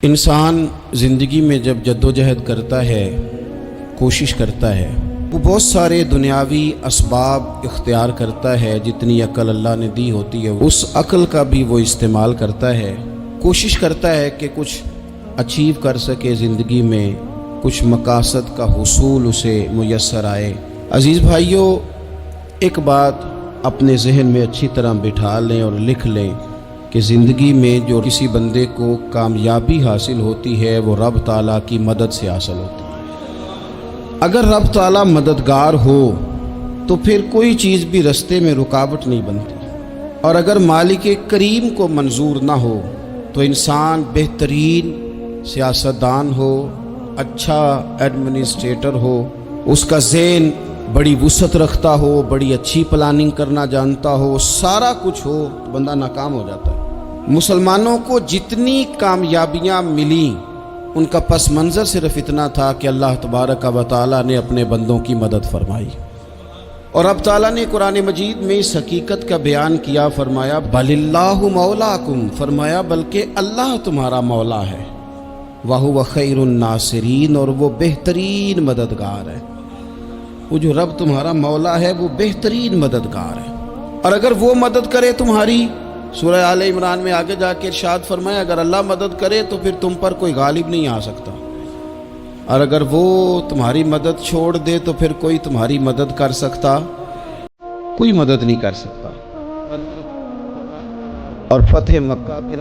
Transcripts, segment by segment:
انسان زندگی میں جب جدوجہد کرتا ہے، کوشش کرتا ہے، وہ بہت سارے دنیاوی اسباب اختیار کرتا ہے۔ جتنی عقل اللہ نے دی ہوتی ہے اس عقل کا بھی وہ استعمال کرتا ہے، کوشش کرتا ہے کہ کچھ اچیو کر سکے زندگی میں، کچھ مقاصد کا حصول اسے میسر آئے۔ عزیز بھائیوں، ایک بات اپنے ذہن میں اچھی طرح بٹھا لیں اور لکھ لیں کہ زندگی میں جو کسی بندے کو کامیابی حاصل ہوتی ہے وہ رب تعالیٰ کی مدد سے حاصل ہوتی ہے۔ اگر رب تعالیٰ مددگار ہو تو پھر کوئی چیز بھی رستے میں رکاوٹ نہیں بنتی، اور اگر مالک کریم کو منظور نہ ہو تو انسان بہترین سیاستدان ہو، اچھا ایڈمنسٹریٹر ہو، اس کا ذہن بڑی وسعت رکھتا ہو، بڑی اچھی پلاننگ کرنا جانتا ہو، سارا کچھ ہو، تو بندہ ناکام ہو جاتا ہے۔ مسلمانوں کو جتنی کامیابیاں ملیں ان کا پس منظر صرف اتنا تھا کہ اللہ تبارک و تعالیٰ نے اپنے بندوں کی مدد فرمائی، اور اب تعالیٰ نے قرآن مجید میں اس حقیقت کا بیان کیا، فرمایا بل اللہ مولاکم، فرمایا بلکہ اللہ تمہارا مولا ہے، وَهُوَ خَيْرُ النَّاصِرِينَ، اور وہ بہترین مددگار ہے۔ وہ جو رب تمہارا مولا ہے وہ بہترین مددگار ہے، اور اگر وہ مدد کرے تمہاری، سورہ آل عمران میں آگے جا کے ارشاد فرمایا اگر اللہ مدد کرے تو پھر تم پر کوئی غالب نہیں آ سکتا، اور اگر وہ تمہاری مدد چھوڑ دے تو پھر کوئی تمہاری مدد کر سکتا، کوئی مدد نہیں کر سکتا۔ اور فتح مکہ پھر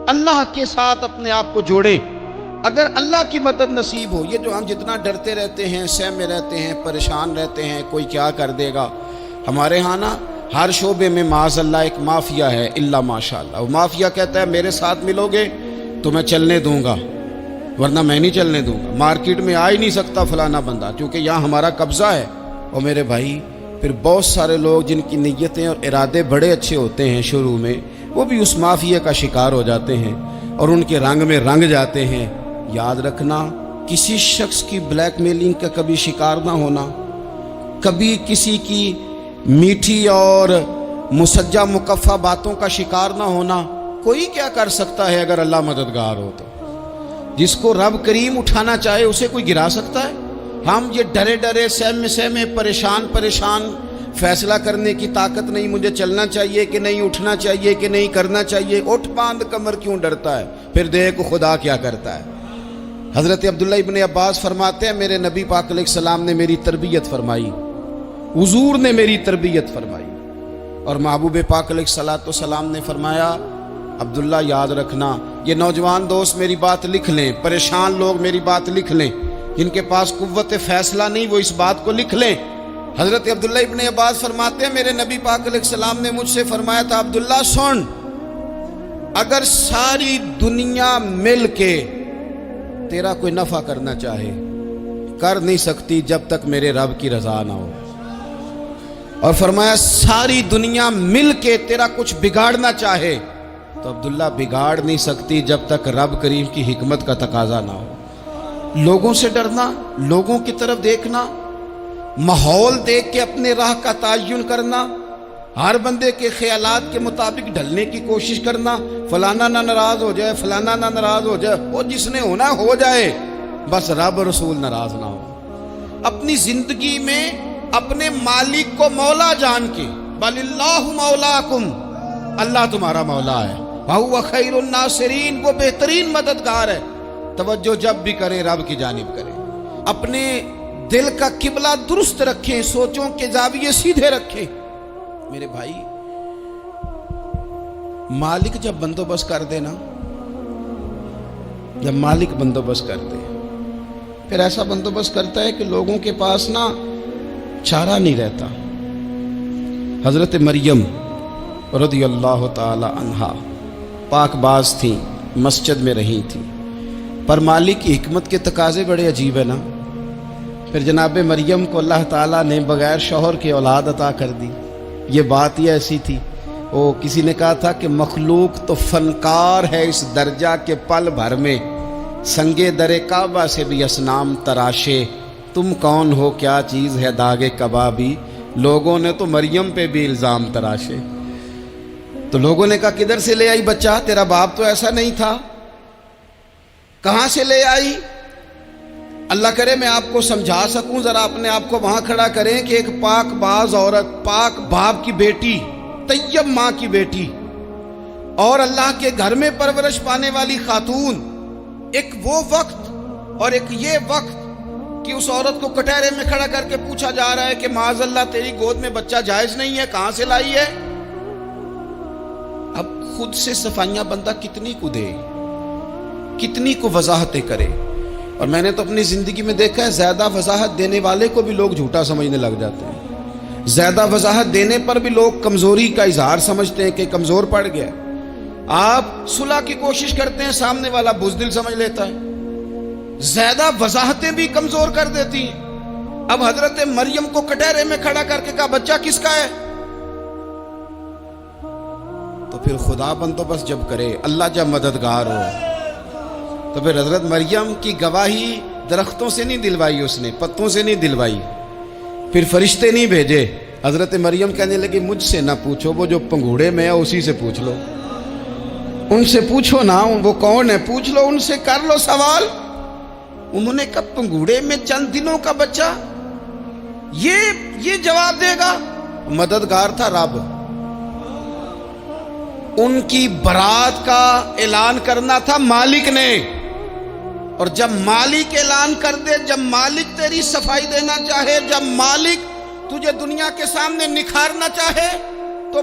اللہ کے ساتھ اپنے آپ کو جوڑیں. اگر اللہ کی مدد نصیب ہو، یہ جو ہم جتنا ڈرتے رہتے ہیں، سہ میں رہتے ہیں، پریشان رہتے ہیں کوئی کیا کر دے گا، ہمارے ہاں نا ہر شعبے میں معاذ اللہ ایک مافیا ہے، الا ماشاء اللہ. وہ مافیا کہتا ہے میرے ساتھ ملو گے تو میں چلنے دوں گا، ورنہ میں نہیں چلنے دوں گا. مارکیٹ میں آ ہی نہیں سکتا فلانا بندہ، کیونکہ یہاں ہمارا قبضہ ہے. اور میرے بھائی پھر بہت سارے لوگ جن کی نیتیں اور ارادے بڑے اچھے ہوتے ہیں شروع میں، وہ بھی اس مافیا کا شکار ہو جاتے ہیں اور ان کے رنگ میں رنگ جاتے ہیں. یاد رکھنا، کسی شخص کی بلیک میلنگ کا کبھی شکار نہ ہونا، کبھی کسی کی میٹھی اور مسجع مکفہ باتوں کا شکار نہ ہونا. کوئی کیا کر سکتا ہے اگر اللہ مددگار ہو تو؟ جس کو رب کریم اٹھانا چاہے اسے کوئی گرا سکتا ہے؟ ہم یہ ڈرے ڈرے سہمے پریشان فیصلہ کرنے کی طاقت نہیں، مجھے چلنا چاہیے کہ نہیں، اٹھنا چاہیے کہ نہیں، کرنا چاہیے. اٹھ باندھ کمر کیوں ڈرتا ہے؟ پھر دیکھ خدا کیا کرتا ہے. حضرت عبداللہ ابن عباس فرماتے ہیں میرے نبی پاک علیہ السلام نے میری تربیت فرمائی، حضور نے میری تربیت فرمائی. اور محبوب پاک علیہ السلام نے فرمایا عبداللہ یاد رکھنا، یہ نوجوان دوست میری بات لکھ لیں، پریشان لوگ میری بات لکھ لیں، جن کے پاس قوت فیصلہ نہیں وہ اس بات کو لکھ لیں. حضرت عبداللہ ابن عباس فرماتے ہیں میرے نبی پاک علیہ السلام نے مجھ سے فرمایا تھا عبداللہ سن، اگر ساری دنیا مل کے تیرا کوئی نفع کرنا چاہے کر نہیں سکتی جب تک میرے رب کی رضا نہ ہو. اور فرمایا ساری دنیا مل کے تیرا کچھ بگاڑنا چاہے تو عبداللہ بگاڑ نہیں سکتی جب تک رب کریم کی حکمت کا تقاضا نہ ہو. لوگوں سے ڈرنا، لوگوں کی طرف دیکھنا، ماحول دیکھ کے اپنے راہ کا تعین کرنا، ہر بندے کے خیالات کے مطابق ڈھلنے کی کوشش کرنا، فلانا نہ ناراض ہو جائے، فلانا نہ ناراض ہو جائے، وہ جس نے ہونا ہو جائے، بس رب رسول ناراض نہ ہو. اپنی زندگی میں اپنے مالک کو مولا جان کے، بل اللہ مولاکم، اللہ تمہارا مولا ہے، وَهُوَ خَيْرُ النَّاصِرِينَ، وہ بہترین مددگار ہے. توجہ جب بھی کریں رب کی جانب کریں. اپنے دل کا قبلہ درست رکھیں، سوچوں کے زاویے سیدھے رکھیں. میرے بھائی مالک جب بندوبست کر دے نا، جب مالک بندوبست کر دے پھر ایسا بندوبست کرتا ہے کہ لوگوں کے پاس نا چارہ نہیں رہتا. حضرت مریم رضی اللہ تعالی عنہا پاک باز تھیں، مسجد میں رہی تھیں، پر مالک کی حکمت کے تقاضے بڑے عجیب ہے نا. پھر جناب مریم کو اللہ تعالیٰ نے بغیر شوہر کے اولاد عطا کر دی. یہ بات ہی ایسی تھی، وہ کسی نے کہا تھا کہ مخلوق تو فنکار ہے اس درجہ کے پل بھر میں سنگے در کعبہ سے بھی اصنام تراشے، تم کون ہو کیا چیز ہے داغ کبابی. لوگوں نے تو مریم پہ بھی الزام تراشے. تو لوگوں نے کہا کدھر سے لے آئی بچہ، تیرا باپ تو ایسا نہیں تھا، کہاں سے لے آئی؟ اللہ کرے میں آپ کو سمجھا سکوں، ذرا اپنے آپ کو وہاں کھڑا کریں کہ ایک پاک باز عورت، پاک باپ کی بیٹی، طیب ماں کی بیٹی اور اللہ کے گھر میں پرورش پانے والی خاتون، ایک وہ وقت اور ایک یہ وقت کہ اس عورت کو کٹہرے میں کھڑا کر کے پوچھا جا رہا ہے کہ معاذ اللہ تیری گود میں بچہ جائز نہیں ہے، کہاں سے لائی ہے؟ اب خود سے صفائیاں بندہ کتنی کو دے، کتنی کو وضاحتیں کرے. اور میں نے تو اپنی زندگی میں دیکھا ہے زیادہ وضاحت دینے والے کو بھی لوگ جھوٹا سمجھنے لگ جاتے ہیں. زیادہ وضاحت دینے پر بھی لوگ کمزوری کا اظہار سمجھتے ہیں کہ کمزور پڑ گیا. آپ صلح کی کوشش کرتے ہیں، سامنے والا بزدل سمجھ لیتا ہے. زیادہ وضاحتیں بھی کمزور کر دیتی ہیں. اب حضرت مریم کو کٹہرے میں کھڑا کر کے کہا بچہ کس کا ہے؟ تو پھر خدا بندوبست جب کرے، اللہ جب مددگار ہو، تو پھر حضرت مریم کی گواہی درختوں سے نہیں دلوائی، اس نے پتوں سے نہیں دلوائی، پھر فرشتے نہیں بھیجے. حضرت مریم کہنے لگی مجھ سے نہ پوچھو، وہ جو پنگوڑے میں ہے اسی سے پوچھ لو، ان سے پوچھو نا وہ کون ہے، پوچھ لو ان سے، کر لو سوال. انہوں نے کہا پنگوڑے میں چند دنوں کا بچہ، یہ جواب دے گا؟ مددگار تھا رب. ان کی برات کا اعلان کرنا تھا مالک نے، اور جب مالک اعلان کر دے، جب مالک تیری صفائی دینا چاہے، جب مالک تجھے دنیا کے سامنے نکھارنا چاہے تو